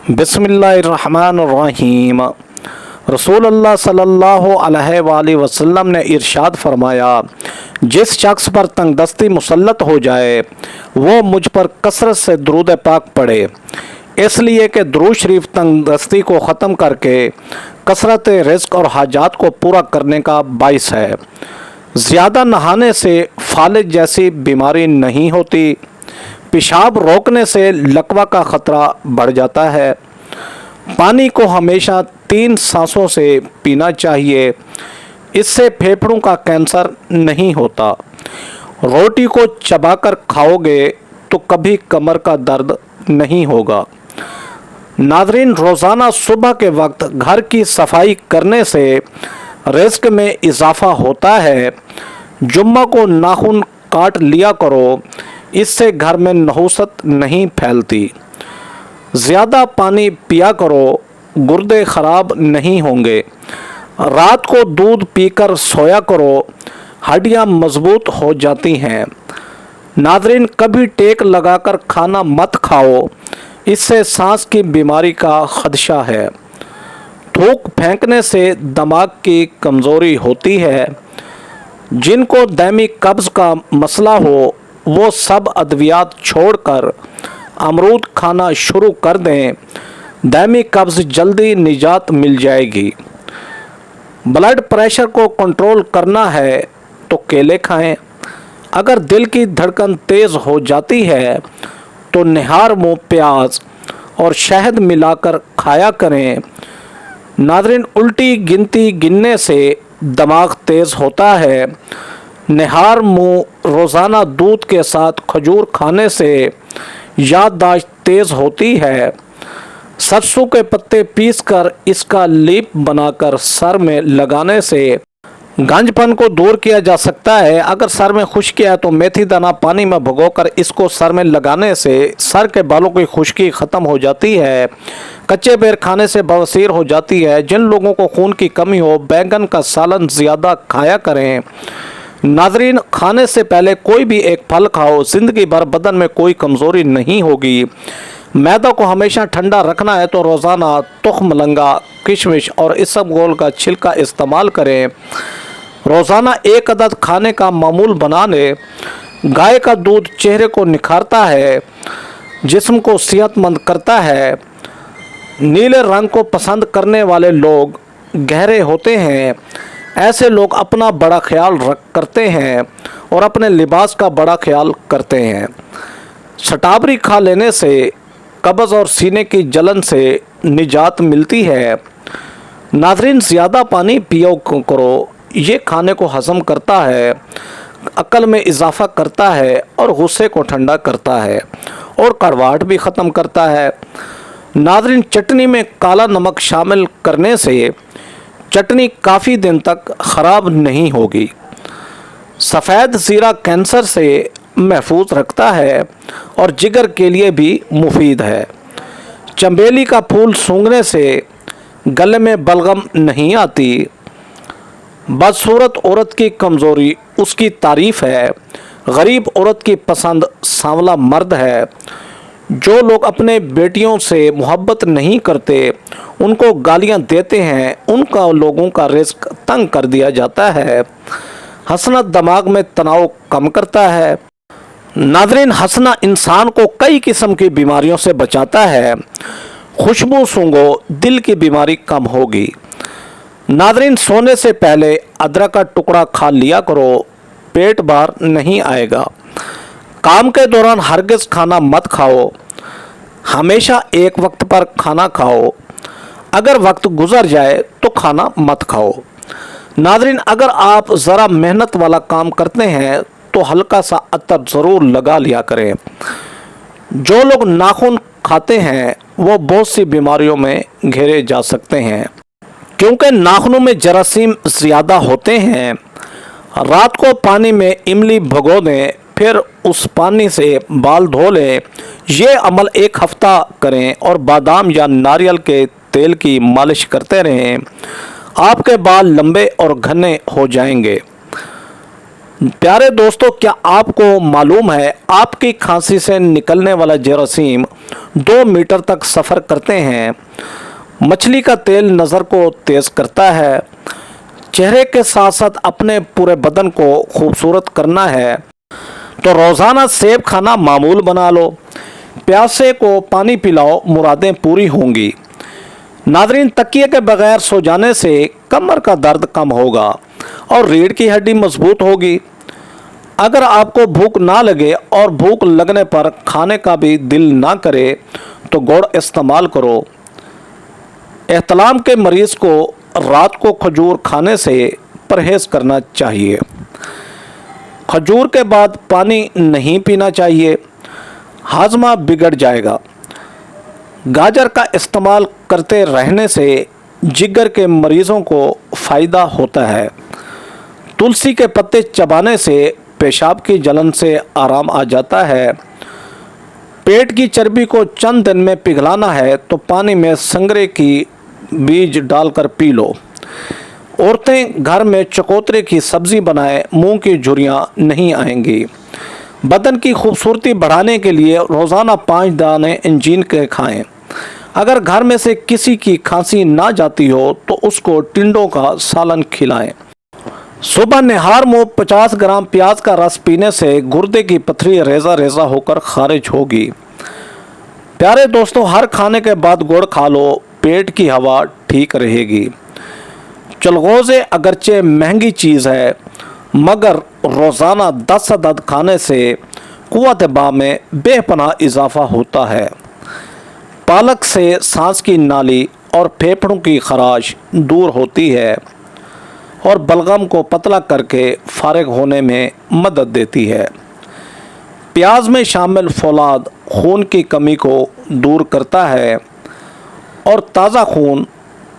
बिस्मिल्लाहिर्रहमानिर्रहीम। रसूल अल्लाह सल्लल्लाहु अलैहि वसल्लम ने इरशाद फरमाया, जिस शख्स पर तंगदस्ती मुसल्लत हो जाए वो मुझ पर कसरत से दुरूद पाक पढ़े, इसलिए कि दुरूद शरीफ तंगदस्ती को ख़त्म करके कसरत रिज़्क़ और हाजात को पूरा करने का बाइस है। ज़्यादा नहाने से फालिज जैसी बीमारी नहीं होती। पेशाब रोकने से लकवा का ख़तरा बढ़ जाता है। पानी को हमेशा 3 सांसों से पीना चाहिए, इससे फेफड़ों का कैंसर नहीं होता। रोटी को चबाकर खाओगे तो कभी कमर का दर्द नहीं होगा। नाज़रीन, रोज़ाना सुबह के वक्त घर की सफाई करने से रिज़्क़ में इजाफ़ा होता है। जुम्मा को नाखून काट लिया करो, इससे घर में नहुसत नहीं फैलती। ज़्यादा पानी पिया करो, गुर्दे ख़राब नहीं होंगे। रात को दूध पीकर सोया करो, हड्डियाँ मजबूत हो जाती हैं। नाज़रीन, कभी टेक लगाकर खाना मत खाओ, इससे सांस की बीमारी का खदशा है। थूक फेंकने से दिमाग की कमज़ोरी होती है। जिनको दायमी कब्ज़ का मसला हो वो सब अद्वियात छोड़कर अमरूद खाना शुरू कर दें, दायमी कब्ज़ जल्दी निजात मिल जाएगी। ब्लड प्रेशर को कंट्रोल करना है तो केले खाएं। अगर दिल की धड़कन तेज़ हो जाती है तो निहार मुँह प्याज और शहद मिलाकर खाया करें। नाज़रीन, उल्टी गिनती गिनने से दिमाग तेज़ होता है। निहार मुँह रोज़ाना दूध के साथ खजूर खाने से याददाश्त तेज़ होती है। सरसों के पत्ते पीसकर इसका लेप बनाकर सर में लगाने से गंजपन को दूर किया जा सकता है। अगर सर में खुश्की है तो मेथी दाना पानी में भिगोकर इसको सर में लगाने से सर के बालों की खुश्की ख़त्म हो जाती है। कच्चे बेर खाने से बवासीर हो जाती है। जिन लोगों को खून की कमी हो, बैंगन का सालन ज़्यादा खाया करें। नाज़रीन, खाने से पहले कोई भी एक फल खाओ, ज़िंदगी भर बदन में कोई कमज़ोरी नहीं होगी। मैदा को हमेशा ठंडा रखना है तो रोज़ाना तुख्म लंगा, किशमिश और इसबगोल का छिलका इस्तेमाल करें। रोज़ाना 1 अदद खाने का मामूल बना लें। गाय का दूध चेहरे को निखारता है, जिस्म को सेहतमंद करता है। नीले रंग को पसंद करने वाले लोग गहरे होते हैं। ऐसे लोग अपना बड़ा ख्याल करते हैं और अपने लिबास का बड़ा ख्याल करते हैं। स्ट्रॉबेरी खा लेने से कब्ज़ और सीने की जलन से निजात मिलती है। नाज़रीन, ज़्यादा पानी पियो करो, ये खाने को हज़म करता है, अक्ल में इजाफ़ा करता है और गुस्से को ठंडा करता है और कड़वाहट भी ख़त्म करता है। नाज़रीन, चटनी में काला नमक शामिल करने से चटनी काफ़ी दिन तक ख़राब नहीं होगी। सफ़ेद ज़ीरा कैंसर से महफूज रखता है और जिगर के लिए भी मुफीद है। चंबेली का फूल सूंघने से गले में बलगम नहीं आती। बदसूरत औरत की कमज़ोरी उसकी तारीफ़ है। गरीब औरत की पसंद सांवला मर्द है। जो लोग अपने बेटियों से मोहब्बत नहीं करते, उनको गालियां देते हैं, उनका लोगों का रिज़्क तंग कर दिया जाता है। हंसना दिमाग में तनाव कम करता है। नाज़रीन, हंसना इंसान को कई किस्म की बीमारियों से बचाता है। खुशबू सूंघो, दिल की बीमारी कम होगी। नाज़रीन, सोने से पहले अदरक का टुकड़ा खा लिया करो, पेट बाहर नहीं आएगा। काम के दौरान हरगिज़ खाना मत खाओ, हमेशा एक वक्त पर खाना खाओ। अगर वक्त गुजर जाए तो खाना मत खाओ। नाज़रीन, अगर आप ज़रा मेहनत वाला काम करते हैं तो हल्का सा अतर ज़रूर लगा लिया करें। जो लोग नाखून खाते हैं वो बहुत सी बीमारियों में घिरे जा सकते हैं, क्योंकि नाखूनों में जरासीम ज़्यादा होते हैं। रात को पानी में इमली भिगो दें, फिर उस पानी से बाल धो लें। ये अमल 1 हफ्ता करें और बादाम या नारियल के तेल की मालिश करते रहें। आपके बाल लंबे और घने हो जाएंगे। प्यारे दोस्तों, क्या आपको मालूम है आपकी खांसी से निकलने वाला जरासीम 2 मीटर तक सफ़र करते हैं। मछली का तेल नज़र को तेज़ करता है। चेहरे के साथ साथ अपने पूरे बदन को खूबसूरत करना है तो रोज़ाना सेब खाना मामूल बना लो। प्यासे को पानी पिलाओ, मुरादें पूरी होंगी। नादरीन, तकिए के बगैर सो जाने से कमर का दर्द कम होगा और रीढ़ की हड्डी मजबूत होगी। अगर आपको भूख ना लगे और भूख लगने पर खाने का भी दिल ना करे तो गुड़ इस्तेमाल करो। एहतलाम के मरीज़ को रात को खजूर खाने से परहेज़ करना चाहिए। खजूर के बाद पानी नहीं पीना चाहिए, हाजमा बिगड़ जाएगा। गाजर का इस्तेमाल करते रहने से जिगर के मरीज़ों को फ़ायदा होता है। तुलसी के पत्ते चबाने से पेशाब की जलन से आराम आ जाता है। पेट की चर्बी को चंद दिन में पिघलाना है तो पानी में संगरे की बीज डालकर पी लो। औरतें घर में चकोतरे की सब्ज़ी बनाएं, मुंह की झुर्रियाँ नहीं आएंगी। बदन की खूबसूरती बढ़ाने के लिए रोज़ाना 5 दाने इंजीन के खाएं। अगर घर में से किसी की खांसी ना जाती हो तो उसको टिंडों का सालन खिलाएं। सुबह निहार मुँह 50 ग्राम प्याज का रस पीने से गुर्दे की पथरी रेजा रेजा होकर खारिज होगी। प्यारे दोस्तों, हर खाने के बाद गुड़ खा लो, पेट की हवा ठीक रहेगी। चलगोज़े अगरचे महंगी चीज़ है मगर रोज़ाना 10 अदद खाने से कुव्वत बा में बेपनाह इजाफ़ा होता है। पालक से सांस की नाली और फेफड़ों की खराश दूर होती है और बलगम को पतला करके फारिग होने में मदद देती है। प्याज में शामिल फौलाद खून की कमी को दूर करता है और ताज़ा खून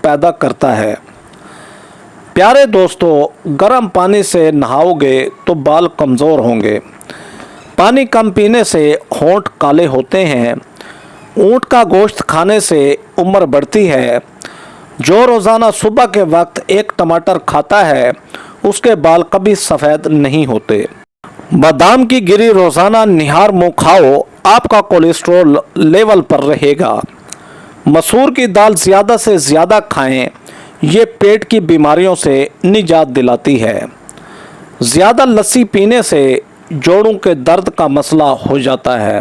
पैदा करता है। प्यारे दोस्तों, गर्म पानी से नहाओगे तो बाल कमज़ोर होंगे। पानी कम पीने से होंठ काले होते हैं। ऊँट का गोश्त खाने से उम्र बढ़ती है। जो रोज़ाना सुबह के वक्त 1 टमाटर खाता है उसके बाल कभी सफ़ेद नहीं होते। बादाम की गिरी रोज़ाना निहार मुँह खाओ, आपका कोलेस्ट्रॉल लेवल पर रहेगा। मसूर की दाल ज़्यादा से ज़्यादा खाएं, ये पेट की बीमारियों से निजात दिलाती है। ज़्यादा लस्सी पीने से जोड़ों के दर्द का मसला हो जाता है।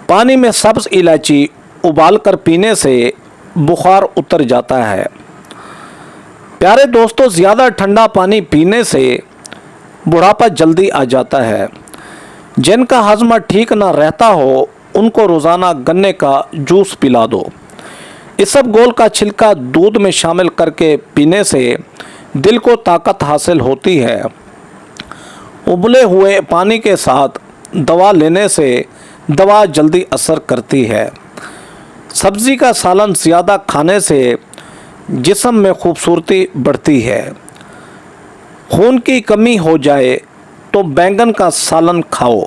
पानी में सब्ज़ इलायची उबालकर पीने से बुखार उतर जाता है। प्यारे दोस्तों, ज़्यादा ठंडा पानी पीने से बुढ़ापा जल्दी आ जाता है। जिनका हज़मा ठीक ना रहता हो उनको रोज़ाना गन्ने का जूस पिला दो। इसबगोल का छिलका दूध में शामिल करके पीने से दिल को ताकत हासिल होती है। उबले हुए पानी के साथ दवा लेने से दवा जल्दी असर करती है। सब्ज़ी का सालन ज़्यादा खाने से जिस्म में खूबसूरती बढ़ती है। खून की कमी हो जाए तो बैंगन का सालन खाओ।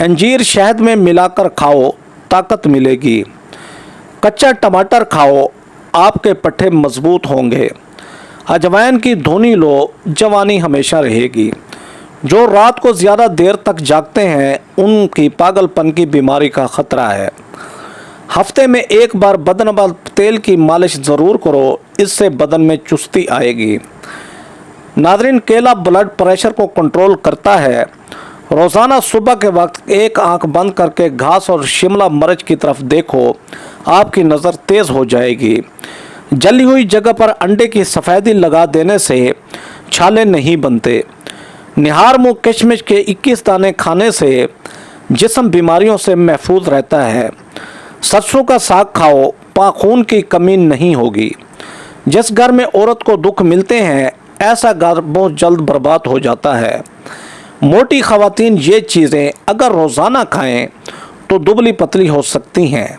अंजीर शहद में मिलाकर खाओ, ताकत मिलेगी। कच्चा टमाटर खाओ, आपके पट्टे मजबूत होंगे। अजवाइन की धुनी लो, जवानी हमेशा रहेगी। जो रात को ज़्यादा देर तक जागते हैं उनकी पागलपन की बीमारी का ख़तरा है। हफ्ते में 1 बार बदन पर तेल की मालिश ज़रूर करो, इससे बदन में चुस्ती आएगी। नादरीन, केला ब्लड प्रेशर को कंट्रोल करता है। रोज़ाना सुबह के वक्त एक आंख बंद करके घास और शिमला मिर्च की तरफ देखो, आपकी नज़र तेज़ हो जाएगी। जली हुई जगह पर अंडे की सफ़ेदी लगा देने से छाले नहीं बनते। निहार मुँह किशमिश के 21 दाने खाने से जिस्म बीमारियों से महफूज रहता है। सरसों का साग खाओ, पाखून की कमी नहीं होगी। जिस घर में औरत को दुख मिलते हैं ऐसा घर बहुत जल्द बर्बाद हो जाता है। मोटी ख़वातीन ये चीज़ें अगर रोज़ाना खाएं तो दुबली पतली हो सकती हैं।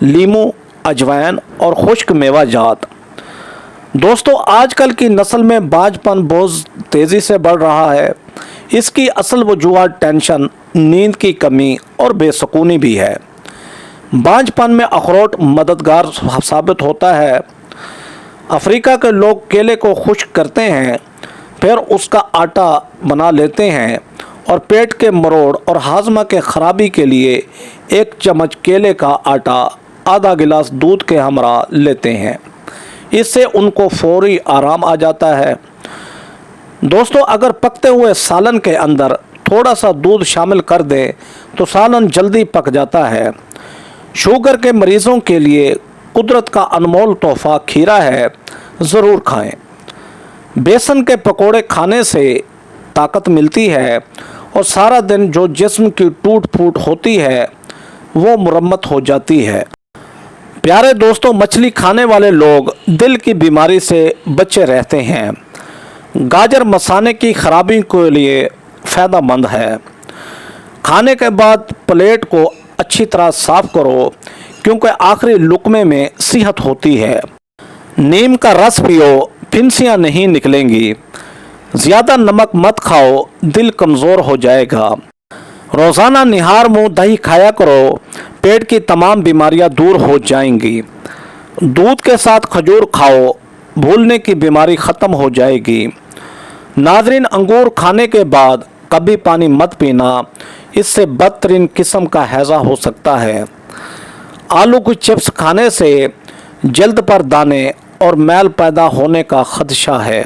लीमू, अजवाइन और खुश्क मेवा जात। दोस्तों, आजकल की नस्ल में बांझपन बहुत तेज़ी से बढ़ रहा है। इसकी असल वजूहत टेंशन, नींद की कमी और बेसुकूनी भी है। बांझपन में अखरोट मददगार साबित होता है। अफ्रीका के लोग केले को खुश्क करते हैं फिर उसका आटा बना लेते हैं और पेट के मरोड़ और हाजमा के खराबी के लिए 1 चम्मच केले का आटा आधा गिलास दूध के हमरा लेते हैं। इससे उनको फौरी आराम आ जाता है। दोस्तों, अगर पकते हुए सालन के अंदर थोड़ा सा दूध शामिल कर दें तो सालन जल्दी पक जाता है। शुगर के मरीज़ों के लिए कुदरत का अनमोल तोहफ़ा खीरा है, ज़रूर खाएं। बेसन के पकोड़े खाने से ताकत मिलती है और सारा दिन जो जिस्म की टूट फूट होती है वो मुरम्मत हो जाती है। प्यारे दोस्तों, मछली खाने वाले लोग दिल की बीमारी से बचे रहते हैं। गाजर मसाने की खराबी के लिए फ़ायदेमंद है। खाने के बाद प्लेट को अच्छी तरह साफ़ करो क्योंकि आखिरी लुकमे में सेहत होती है। नीम का रस पियो, फिंसियाँ नहीं निकलेंगी। ज़्यादा नमक मत खाओ, दिल कमज़ोर हो जाएगा। रोज़ाना निहार मुँह दही खाया करो, पेट की तमाम बीमारियां दूर हो जाएंगी। दूध के साथ खजूर खाओ, भूलने की बीमारी ख़त्म हो जाएगी। नाज़रीन, अंगूर खाने के बाद कभी पानी मत पीना, इससे बदतरीन किस्म का हैज़ा हो सकता है। आलू की चिप्स खाने से जल्द पर दाने और मैल पैदा होने का खदशा है।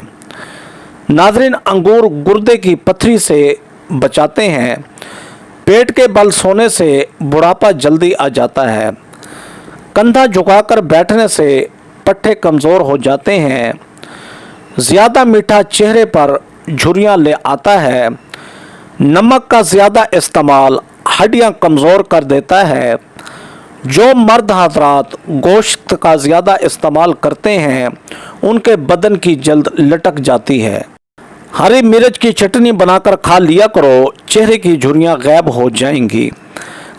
नाज़रीन, अंगूर गुर्दे की पथरी से बचाते हैं। पेट के बल सोने से बुढ़ापा जल्दी आ जाता है। कंधा झुकाकर बैठने से पट्टे कमज़ोर हो जाते हैं। ज़्यादा मीठा चेहरे पर झुर्रियाँ ले आता है। नमक का ज़्यादा इस्तेमाल हड्डियाँ कमज़ोर कर देता है। जो मर्द हज़रात गोश्त का ज़्यादा इस्तेमाल करते हैं उनके बदन की जल्द लटक जाती है। हरी मिर्च की चटनी बनाकर खा लिया करो, चेहरे की झुर्रियाँ गायब हो जाएंगी।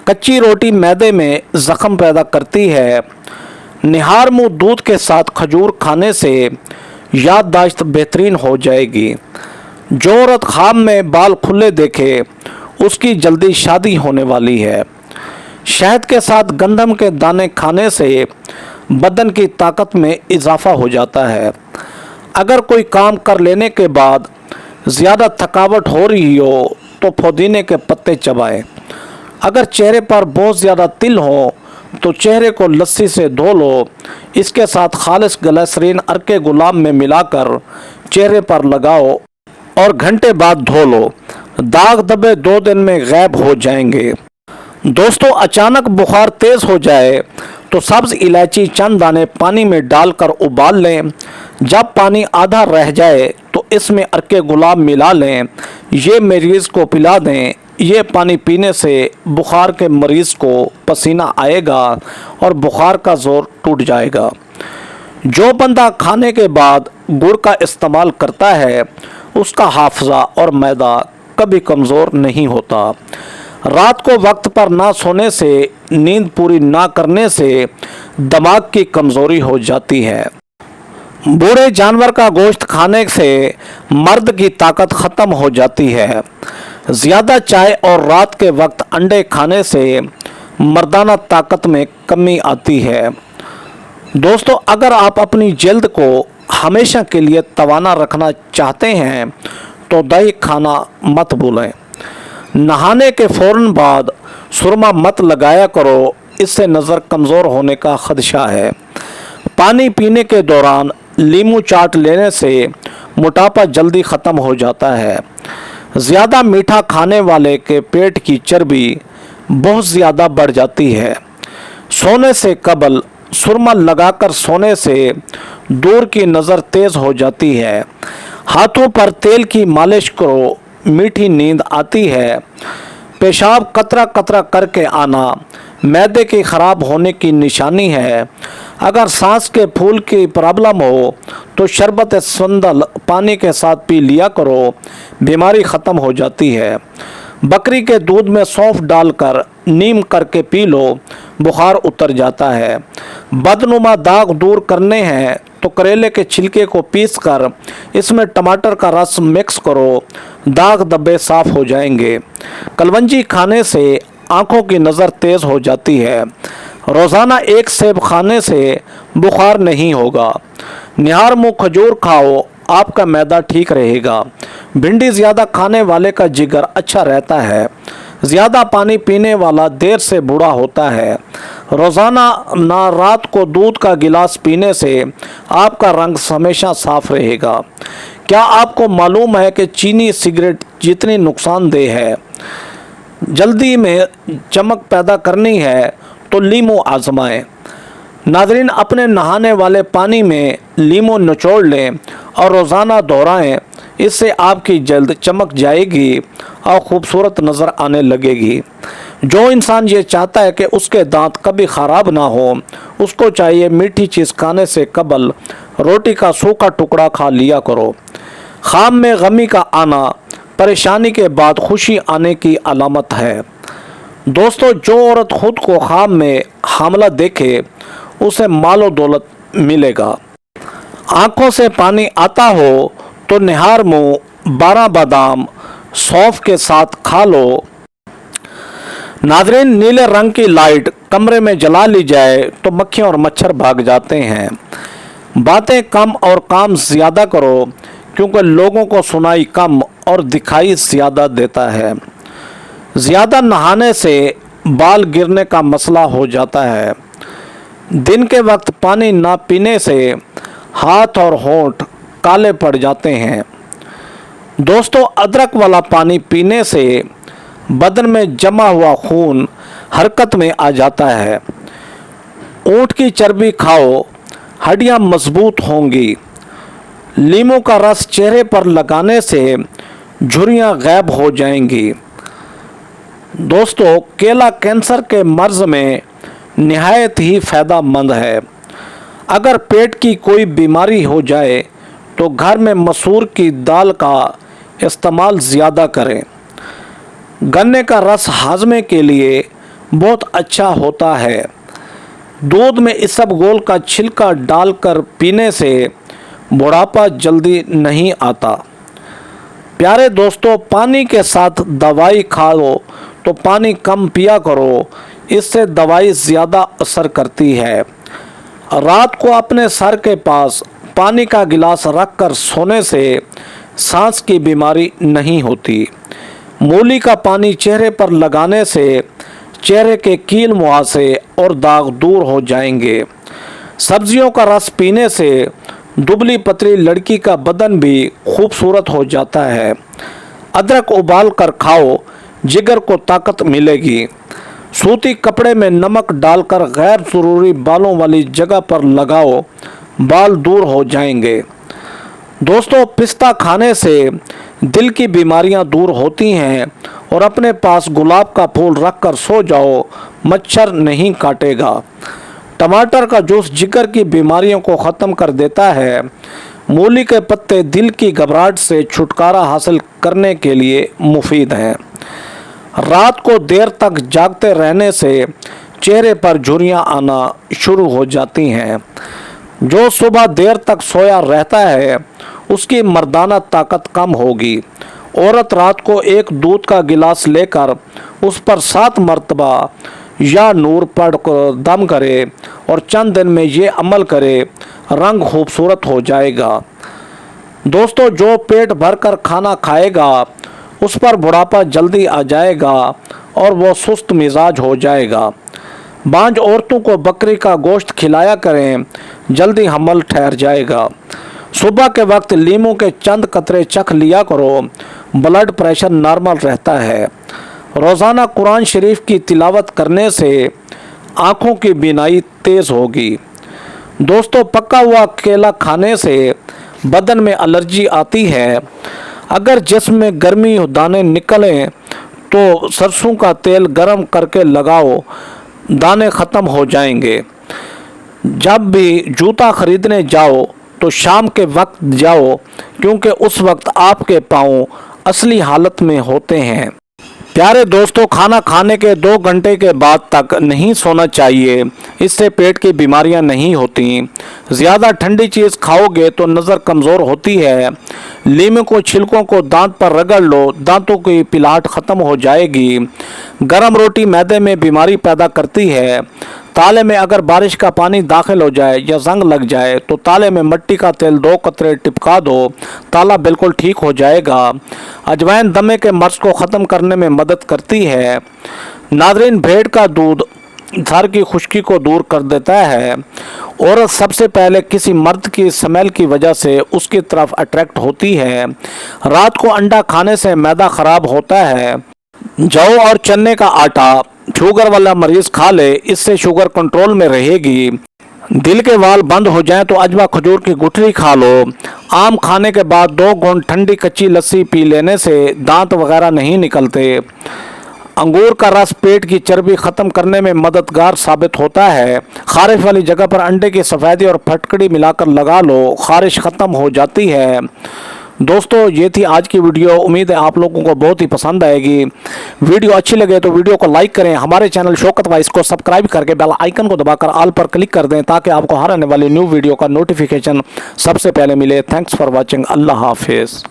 कच्ची रोटी मैदे में ज़ख्म पैदा करती है। निहार मुँह दूध के साथ खजूर खाने से याददाश्त बेहतरीन हो जाएगी। जो औरत ख्वाब में बाल खुले देखे उसकी जल्दी शादी होने वाली है। शहद के साथ गंदम के दाने खाने से बदन की ताकत में इजाफा हो जाता है। अगर कोई काम कर लेने के बाद ज़्यादा थकावट हो रही हो तो पुदीने के पत्ते चबाएं। अगर चेहरे पर बहुत ज़्यादा तिल हो तो चेहरे को लस्सी से धो लो। इसके साथ खालिस ग्लिसरीन अर्के गुलाब में मिलाकर चेहरे पर लगाओ और घंटे बाद धो लो। दाग धब्बे 2 दिन में गायब हो जाएंगे। दोस्तों, अचानक बुखार तेज़ हो जाए तो सब्ज़ इलायची चंद दाने पानी में डालकर उबाल लें। जब पानी आधा रह जाए तो इसमें अर्के गुलाब मिला लें। ये मरीज़ को पिला दें। ये पानी पीने से बुखार के मरीज़ को पसीना आएगा और बुखार का ज़ोर टूट जाएगा। जो बंदा खाने के बाद गुड़ का इस्तेमाल करता है उसका हाफजा और मैदा कभी कमज़ोर नहीं होता। रात को वक्त पर ना सोने से, नींद पूरी ना करने से दिमाग की कमज़ोरी हो जाती है। बूढ़े जानवर का गोश्त खाने से मर्द की ताकत ख़त्म हो जाती है। ज़्यादा चाय और रात के वक्त अंडे खाने से मर्दाना ताकत में कमी आती है। दोस्तों, अगर आप अपनी जल्द को हमेशा के लिए तवाना रखना चाहते हैं तो दही खाना मत भूलें। नहाने के फ़ौरन बाद सुरमा मत लगाया करो, इससे नज़र कमज़ोर होने का खदशा है। पानी पीने के दौरान लीमू चाट लेने से मोटापा जल्दी ख़त्म हो जाता है। ज़्यादा मीठा खाने वाले के पेट की चर्बी बहुत ज़्यादा बढ़ जाती है। सोने से कबल सुरमा लगाकर सोने से दूर की नज़र तेज़ हो जाती है। हाथों पर तेल की मालिश करो, मीठी नींद आती है। पेशाब कतरा कतरा करके आना मैदे के ख़राब होने की निशानी है। अगर सांस के फूल की प्रॉब्लम हो तो शरबत संदल पानी के साथ पी लिया करो, बीमारी ख़त्म हो जाती है। बकरी के दूध में सौंफ डालकर नीम करके पी लो, बुखार उतर जाता है। बदनुमा दाग दूर करने हैं तो करेले के छिलके को पीसकर इसमें टमाटर का रस मिक्स करो, दाग धब्बे साफ़ हो जाएंगे। कलवंजी खाने से आँखों की नज़र तेज़ हो जाती है। रोज़ाना 1 सेब खाने से बुखार नहीं होगा। निहार मुँह खजूर खाओ, आपका मैदा ठीक रहेगा। भिंडी ज़्यादा खाने वाले का जिगर अच्छा रहता है। ज़्यादा पानी पीने वाला देर से बूढ़ा होता है। रोज़ाना ना रात को दूध का गिलास पीने से आपका रंग हमेशा साफ रहेगा। क्या आपको मालूम है कि चीनी सिगरेट जितनी नुकसानदेह है? जल्दी में चमक पैदा करनी है तो लीमू आजमाएं। नाज़रीन, अपने नहाने वाले पानी में लीमू निचोड़ लें और रोज़ाना दोहराएं। इससे आपकी जल्द चमक जाएगी और ख़ूबसूरत नज़र आने लगेगी। जो इंसान ये चाहता है कि उसके दांत कभी ख़राब ना हो, उसको चाहिए मीठी चीज़ खाने से कबल रोटी का सूखा टुकड़ा खा लिया करो। ख़ाम में गमी का आना परेशानी के बाद खुशी आने की अलामत है। दोस्तों, जो औरत खुद को ख़ाम में हामला देखे उसे मालो दौलत मिलेगा। आँखों से पानी आता हो तो निहार मुँह 12 बादाम सौंफ के साथ खा लो। नाज़रीन, नीले रंग की लाइट कमरे में जला ली जाए तो मक्खियाँ और मच्छर भाग जाते हैं। बातें कम और काम ज़्यादा करो, क्योंकि लोगों को सुनाई कम और दिखाई ज़्यादा देता है। ज़्यादा नहाने से बाल गिरने का मसला हो जाता है। दिन के वक्त पानी ना पीने से हाथ और होंठ काले पड़ जाते हैं। दोस्तों, अदरक वाला पानी पीने से बदन में जमा हुआ खून हरकत में आ जाता है। ऊँट की चर्बी खाओ, हड्डियाँ मजबूत होंगी। लीमू का रस चेहरे पर लगाने से झुर्रियाँ गायब हो जाएंगी। दोस्तों, केला कैंसर के मर्ज में निहायत ही फ़ायदेमंद है। अगर पेट की कोई बीमारी हो जाए तो घर में मसूर की दाल का इस्तेमाल ज़्यादा करें। गन्ने का रस हाजमे के लिए बहुत अच्छा होता है। दूध में इसबगोल का छिलका डालकर पीने से बुढ़ापा जल्दी नहीं आता। प्यारे दोस्तों, पानी के साथ दवाई खाओ तो पानी कम पिया करो, इससे दवाई ज़्यादा असर करती है। रात को अपने सर के पास पानी का गिलास रखकर सोने से सांस की बीमारी नहीं होती। मूली का पानी चेहरे पर लगाने से चेहरे के कील मुहासे और दाग दूर हो जाएंगे। सब्जियों का रस पीने से दुबली पतली लड़की का बदन भी खूबसूरत हो जाता है। अदरक उबाल कर खाओ, जिगर को ताकत मिलेगी। सूती कपड़े में नमक डालकर गैर ज़रूरी बालों वाली जगह पर लगाओ, बाल दूर हो जाएंगे। दोस्तों, पिस्ता खाने से दिल की बीमारियां दूर होती हैं और अपने पास गुलाब का फूल रखकर सो जाओ, मच्छर नहीं काटेगा। टमाटर का जूस जिगर की बीमारियों को ख़त्म कर देता है। मूली के पत्ते दिल की घबराहट से छुटकारा हासिल करने के लिए मुफीद हैं। रात को देर तक जागते रहने से चेहरे पर झुर्रियाँ आना शुरू हो जाती हैं। जो सुबह देर तक सोया रहता है उसकी मर्दाना ताकत कम होगी। औरत रात को एक दूध का गिलास लेकर उस पर 7 मरतबा या नूर पढ़ कर दम करे और चंद दिन में ये अमल करे, रंग खूबसूरत हो जाएगा। दोस्तों, जो पेट भरकर खाना खाएगा उस पर बुढ़ापा जल्दी आ जाएगा और वो सुस्त मिजाज हो जाएगा। बांझ औरतों को बकरी का गोश्त खिलाया करें, जल्दी हमल ठहर जाएगा। सुबह के वक्त लीमू के चंद कतरे चख लिया करो, ब्लड प्रेशर नॉर्मल रहता है। रोज़ाना कुरान शरीफ की तिलावत करने से आँखों की बीनाई तेज़ होगी। दोस्तों, पका हुआ केला खाने से बदन में एलर्जी आती है। अगर जिस्म में गर्मी दाने निकलें तो सरसों का तेल गर्म करके लगाओ, दाने ख़त्म हो जाएंगे। जब भी जूता खरीदने जाओ तो शाम के वक्त जाओ, क्योंकि उस वक्त आपके पाँव असली हालत में होते हैं। प्यारे दोस्तों, खाना खाने के 2 घंटे के बाद तक नहीं सोना चाहिए, इससे पेट की बीमारियां नहीं होती। ज़्यादा ठंडी चीज़ खाओगे तो नज़र कमज़ोर होती है। लीमू को छिलकों को दांत पर रगड़ लो, दांतों की पिलाहट ख़त्म हो जाएगी। गरम रोटी मैदे में बीमारी पैदा करती है। ताले में अगर बारिश का पानी दाखिल हो जाए या जंग लग जाए तो ताले में मिट्टी का तेल 2 कतरे टिपका दो, ताला बिल्कुल ठीक हो जाएगा। अजवाइन दमे के मर्ज को ख़त्म करने में मदद करती है। नाज़रीन, भेड़ का दूध सर की खुश्की को दूर कर देता है। औरत सबसे पहले किसी मर्द की स्मेल की वजह से उसकी तरफ अट्रैक्ट होती है। रात को अंडा खाने से मैदा ख़राब होता है। जौ और चने का आटा शुगर वाला मरीज खा ले, इससे शुगर कंट्रोल में रहेगी। दिल के वाल बंद हो जाएं तो अजवा खजूर की गुठली खा लो। आम खाने के बाद 2 घूंट ठंडी कच्ची लस्सी पी लेने से दांत वगैरह नहीं निकलते। अंगूर का रस पेट की चर्बी ख़त्म करने में मददगार साबित होता है। खारिश वाली जगह पर अंडे की सफ़ेदी और फटकड़ी मिलाकर लगा लो, खारिश ख़त्म हो जाती है। दोस्तों, ये थी आज की वीडियो। उम्मीद है आप लोगों को बहुत ही पसंद आएगी। वीडियो अच्छी लगे तो वीडियो को लाइक करें। हमारे चैनल शौकत वाइस को सब्सक्राइब करके बेल आइकन को दबाकर ऑल पर क्लिक कर दें ताकि आपको हर आने वाली न्यू वीडियो का नोटिफिकेशन सबसे पहले मिले। Thanks for watching. अल्लाह हाफिज़।